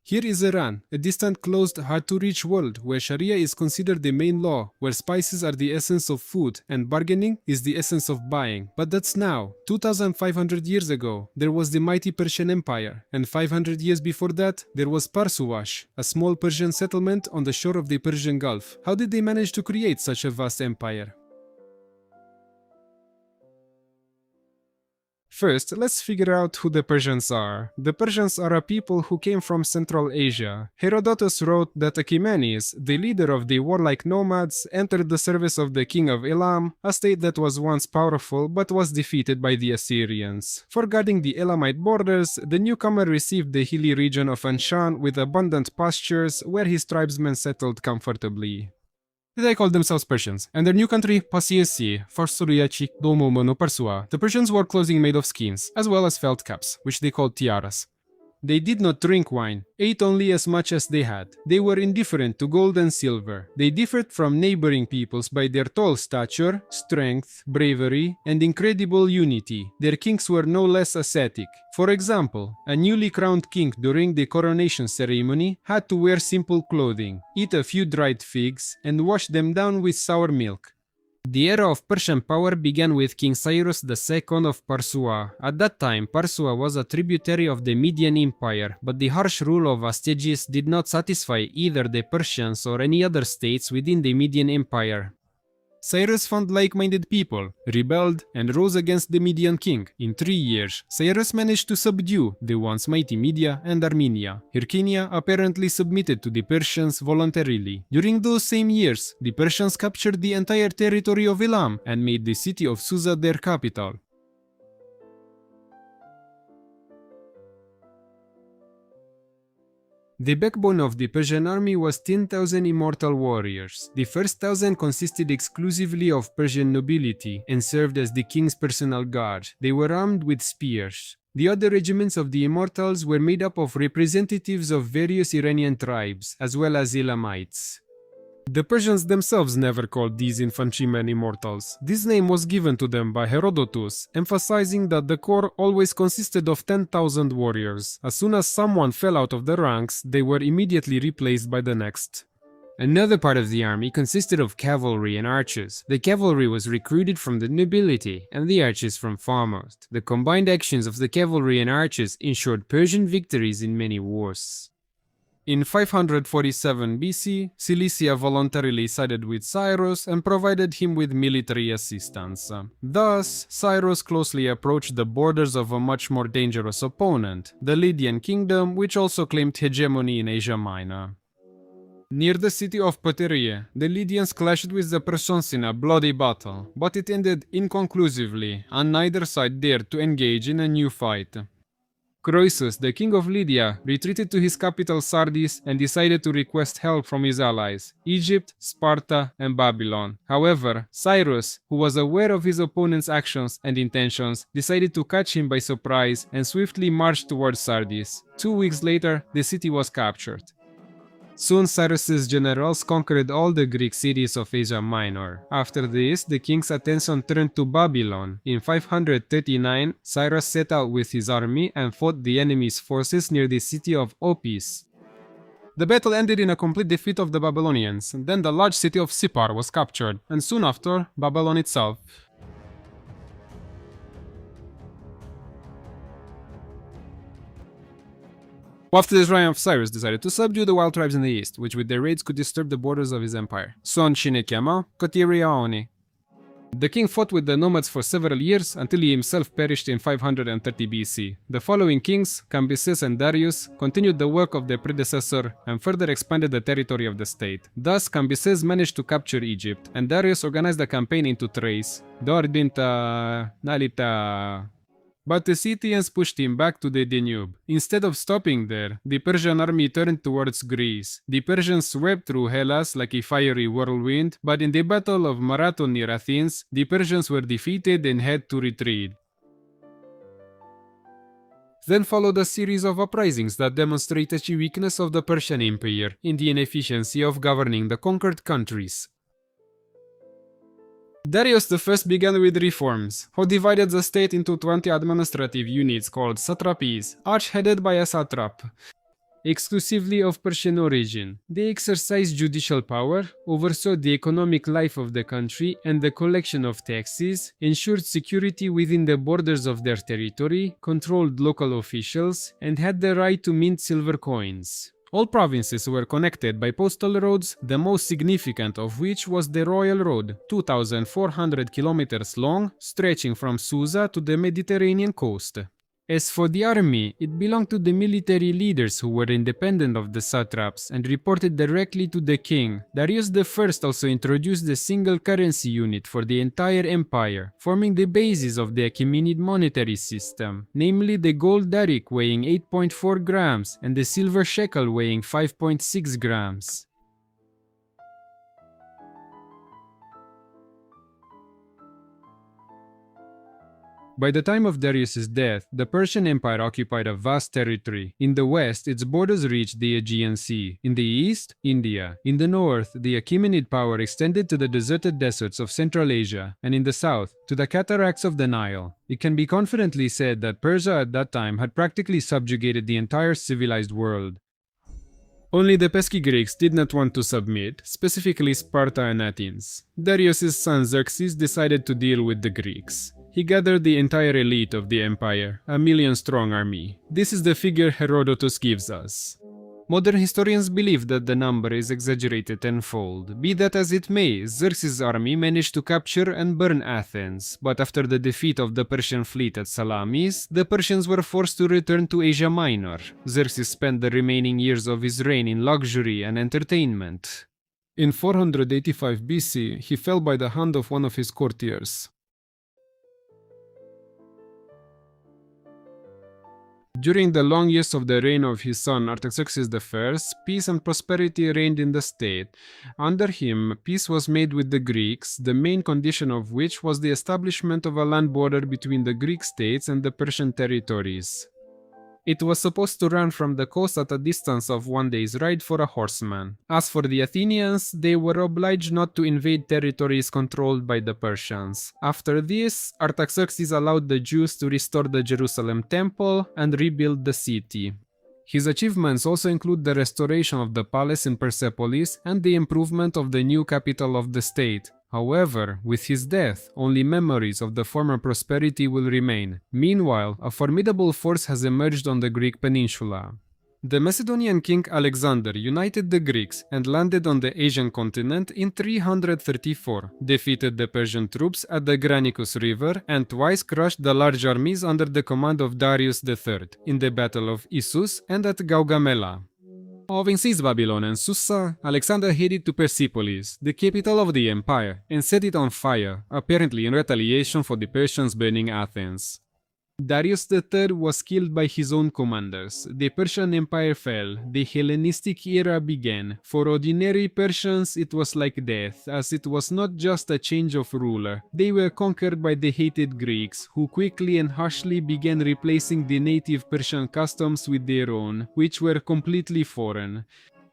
Here is Iran, a distant, closed, hard-to-reach world where Sharia is considered the main law, where spices are the essence of food and bargaining is the essence of buying. But that's now. 2500 years ago, there was the mighty Persian Empire, and 500 years before that, there was Parsuwash, a small Persian settlement on the shore of the Persian Gulf. How did they manage to create such a vast empire? First, let's figure out who the Persians are. The Persians are a people who came from Central Asia. Herodotus wrote that Achaemenid, the leader of the warlike nomads, entered the service of the king of Elam, a state that was once powerful but was defeated by the Assyrians. For guarding the Elamite borders, the newcomer received the hilly region of Anshan with abundant pastures where his tribesmen settled comfortably. They called themselves Persians, and their new country, Pasiesi, Farsuriachi, Domumunu Parsua. The Persians wore clothing made of skins, as well as felt caps, which they called tiaras. They did not drink wine, ate only as much as they had. They were indifferent to gold and silver. They differed from neighboring peoples by their tall stature, strength, bravery, and incredible unity. Their kings were no less ascetic. For example, a newly crowned king during the coronation ceremony had to wear simple clothing, eat a few dried figs, and wash them down with sour milk. The era of Persian power began with King Cyrus II of Parsua. At that time, Parsua was a tributary of the Median Empire, but the harsh rule of Astyages did not satisfy either the Persians or any other states within the Median Empire. Cyrus found like-minded people, rebelled, and rose against the Median king. In 3 years, Cyrus managed to subdue the once mighty Media and Armenia. Hyrcania apparently submitted to the Persians voluntarily. During those same years, the Persians captured the entire territory of Elam and made the city of Susa their capital. The backbone of the Persian army was 10,000 immortal warriors. The first 1,000 consisted exclusively of Persian nobility and served as the king's personal guard. They were armed with spears. The other regiments of the immortals were made up of representatives of various Iranian tribes, as well as Elamites. The Persians themselves never called these infantrymen immortals. This name was given to them by Herodotus, emphasizing that the corps always consisted of 10,000 warriors. As soon as someone fell out of the ranks, they were immediately replaced by the next. Another part of the army consisted of cavalry and archers. The cavalry was recruited from the nobility, and the archers from farmers. The combined actions of the cavalry and archers ensured Persian victories in many wars. In 547 BC, Cilicia voluntarily sided with Cyrus and provided him with military assistance. Thus, Cyrus closely approached the borders of a much more dangerous opponent, the Lydian kingdom, which also claimed hegemony in Asia Minor. Near the city of Pteria, the Lydians clashed with the Persians in a bloody battle, but it ended inconclusively, and neither side dared to engage in a new fight. Croesus, the king of Lydia, retreated to his capital Sardis and decided to request help from his allies, Egypt, Sparta, and Babylon. However, Cyrus, who was aware of his opponent's actions and intentions, decided to catch him by surprise and swiftly marched towards Sardis. 2 weeks later, the city was captured. Soon Cyrus's generals conquered all the Greek cities of Asia Minor. After this, the king's attention turned to Babylon. In 539, Cyrus set out with his army and fought the enemy's forces near the city of Opis. The battle ended in a complete defeat of the Babylonians. Then the large city of Sippar was captured, and soon after, Babylon itself. After the triumph, Cyrus decided to subdue the wild tribes in the east, which with their raids could disturb the borders of his empire. Son Shinekema, Kotiriaoni. The king fought with the nomads for several years until he himself perished in 530 BC. The following kings, Cambyses and Darius, continued the work of their predecessor and further expanded the territory of the state. Thus, Cambyses managed to capture Egypt, and Darius organized a campaign into Thrace. Dordinta Nalita. But the Scythians pushed him back to the Danube. Instead of stopping there, the Persian army turned towards Greece. The Persians swept through Hellas like a fiery whirlwind, but in the Battle of Marathon near Athens, the Persians were defeated and had to retreat. Then followed a series of uprisings that demonstrated the weakness of the Persian Empire in the inefficiency of governing the conquered countries. Darius I began with reforms, who divided the state into 20 administrative units called satrapies, each headed by a satrap. exclusively of Persian origin. They exercised judicial power, oversaw the economic life of the country and the collection of taxes, ensured security within the borders of their territory, controlled local officials, and had the right to mint silver coins. All provinces were connected by postal roads, the most significant of which was the Royal Road, 2,400 kilometers long, stretching from Susa to the Mediterranean coast. As for the army, it belonged to the military leaders who were independent of the satraps and reported directly to the king. Darius I also introduced a single currency unit for the entire empire, forming the basis of the Achaemenid monetary system, namely the gold darik weighing 8.4 grams and the silver shekel weighing 5.6 grams. By the time of Darius's death, the Persian Empire occupied a vast territory. In the west, its borders reached the Aegean Sea. In the east, India. In the north, the Achaemenid power extended to the deserted deserts of Central Asia, and in the south, to the cataracts of the Nile. It can be confidently said that Persia at that time had practically subjugated the entire civilized world. Only the pesky Greeks did not want to submit, specifically Sparta and Athens. Darius's son Xerxes decided to deal with the Greeks. He gathered the entire elite of the empire, a million-strong army. This is the figure Herodotus gives us. Modern historians believe that the number is exaggerated tenfold. Be that as it may, Xerxes' army managed to capture and burn Athens, but after the defeat of the Persian fleet at Salamis, the Persians were forced to return to Asia Minor. Xerxes spent the remaining years of his reign in luxury and entertainment. In 485 BC, he fell by the hand of one of his courtiers. During the long years of the reign of his son Artaxerxes I, peace and prosperity reigned in the state. Under him, peace was made with the Greeks, the main condition of which was the establishment of a land border between the Greek states and the Persian territories. It was supposed to run from the coast at a distance of 1 day's ride for a horseman. As for the Athenians, they were obliged not to invade territories controlled by the Persians. After this, Artaxerxes allowed the Jews to restore the Jerusalem temple and rebuild the city. His achievements also include the restoration of the palace in Persepolis and the improvement of the new capital of the state. However, with his death, only memories of the former prosperity will remain. Meanwhile, a formidable force has emerged on the Greek peninsula. The Macedonian king Alexander united the Greeks and landed on the Asian continent in 334, defeated the Persian troops at the Granicus River, and twice crushed the large armies under the command of Darius III in the Battle of Issus and at Gaugamela. Having seized Babylon and Susa, Alexander headed to Persepolis, the capital of the empire, and set it on fire, apparently in retaliation for the Persians burning Athens. Darius III was killed by his own commanders. The Persian Empire fell. The Hellenistic era began. For ordinary Persians, it was like death, as it was not just a change of ruler. They were conquered by the hated Greeks, who quickly and harshly began replacing the native Persian customs with their own, which were completely foreign.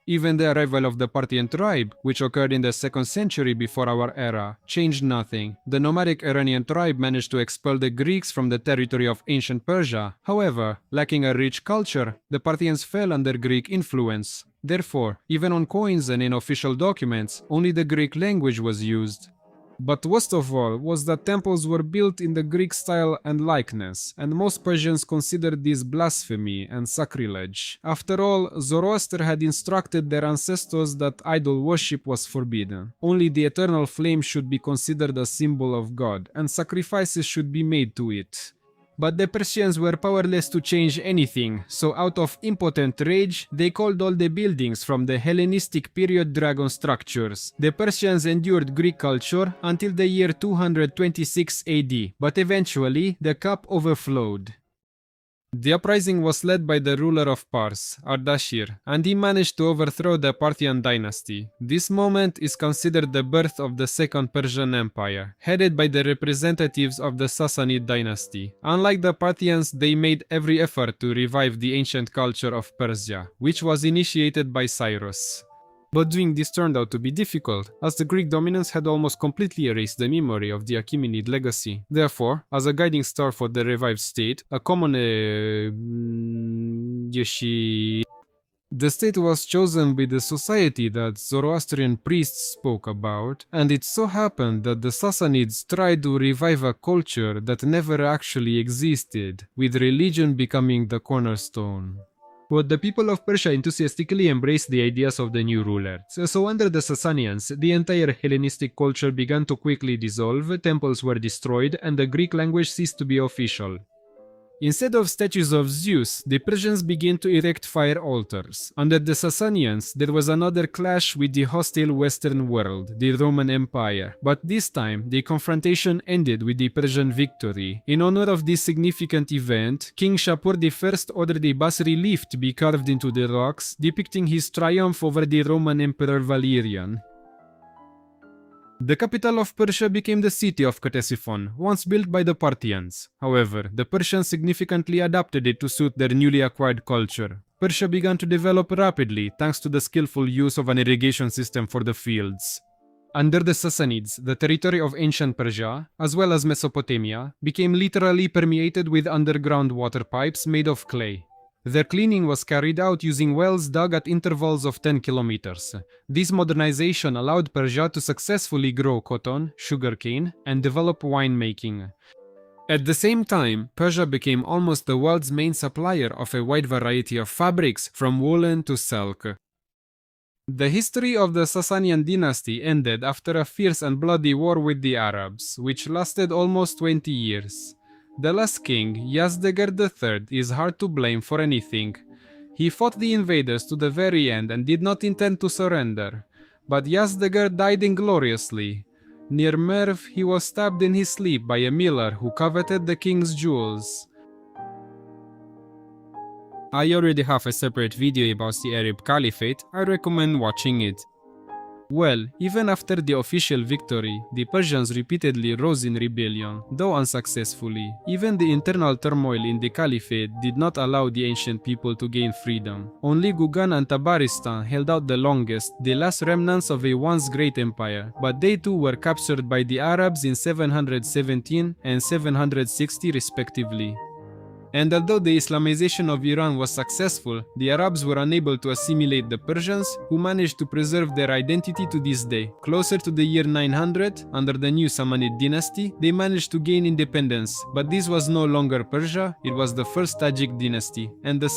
Even the arrival of the Parthian tribe, which occurred in the 2nd century before our era, changed nothing. The nomadic Iranian tribe managed to expel the Greeks from the territory of ancient Persia. However, lacking a rich culture, the Parthians fell under Greek influence. Therefore, even on coins and in official documents, only the Greek language was used. But worst of all was that temples were built in the Greek style and likeness, and most Persians considered this blasphemy and sacrilege. After all, Zoroaster had instructed their ancestors that idol worship was forbidden. Only the eternal flame should be considered a symbol of God, and sacrifices should be made to it. But the Persians were powerless to change anything, so out of impotent rage, they called all the buildings from the Hellenistic period dragon structures. The Persians endured Greek culture until the year 226 AD, but eventually the cup overflowed. The uprising was led by the ruler of Pars, Ardashir, and he managed to overthrow the Parthian dynasty. This moment is considered the birth of the Second Persian Empire, headed by the representatives of the Sassanid dynasty. Unlike the Parthians, they made every effort to revive the ancient culture of Persia, which was initiated by Cyrus. But doing this turned out to be difficult, as the Greek dominance had almost completely erased the memory of the Achaemenid legacy. Therefore, as a guiding star for the revived state, a common The state was chosen by the society that Zoroastrian priests spoke about, and it so happened that the Sasanids tried to revive a culture that never actually existed, with religion becoming the cornerstone. But the people of Persia enthusiastically embraced the ideas of the new ruler. So under the Sasanians, the entire Hellenistic culture began to quickly dissolve, temples were destroyed, and the Greek language ceased to be official. Instead of statues of Zeus, the Persians began to erect fire altars. Under the Sasanians, there was another clash with the hostile Western world, the Roman Empire, but this time, the confrontation ended with the Persian victory. In honor of this significant event, King Shapur I ordered a bas relief to be carved into the rocks, depicting his triumph over the Roman Emperor Valerian. The capital of Persia became the city of Ctesiphon, once built by the Parthians. However, the Persians significantly adapted it to suit their newly acquired culture. Persia began to develop rapidly thanks to the skillful use of an irrigation system for the fields. Under the Sassanids, the territory of ancient Persia, as well as Mesopotamia, became literally permeated with underground water pipes made of clay. Their cleaning was carried out using wells dug at intervals of 10 kilometers. This modernization allowed Persia to successfully grow cotton, sugarcane, and develop winemaking. At the same time, Persia became almost the world's main supplier of a wide variety of fabrics, from woolen to silk. The history of the Sasanian dynasty ended after a fierce and bloody war with the Arabs, which lasted almost 20 years. The last king, Yazdegerd III, is hard to blame for anything. He fought the invaders to the very end and did not intend to surrender. But Yazdegerd died ingloriously. Near Merv, he was stabbed in his sleep by a miller who coveted the king's jewels. I already have a separate video about the Arab Caliphate, I recommend watching it. Well, even after the official victory, the Persians repeatedly rose in rebellion, though unsuccessfully. Even the internal turmoil in the Caliphate did not allow the ancient people to gain freedom. Only Gugan and Tabaristan held out the longest, the last remnants of a once great empire, but they too were captured by the Arabs in 717 and 760 respectively. And although the Islamization of Iran was successful, the Arabs were unable to assimilate the Persians, who managed to preserve their identity to this day. Closer to the year 900, under the new Samanid dynasty, they managed to gain independence, but this was no longer Persia, it was the first Tajik dynasty, and the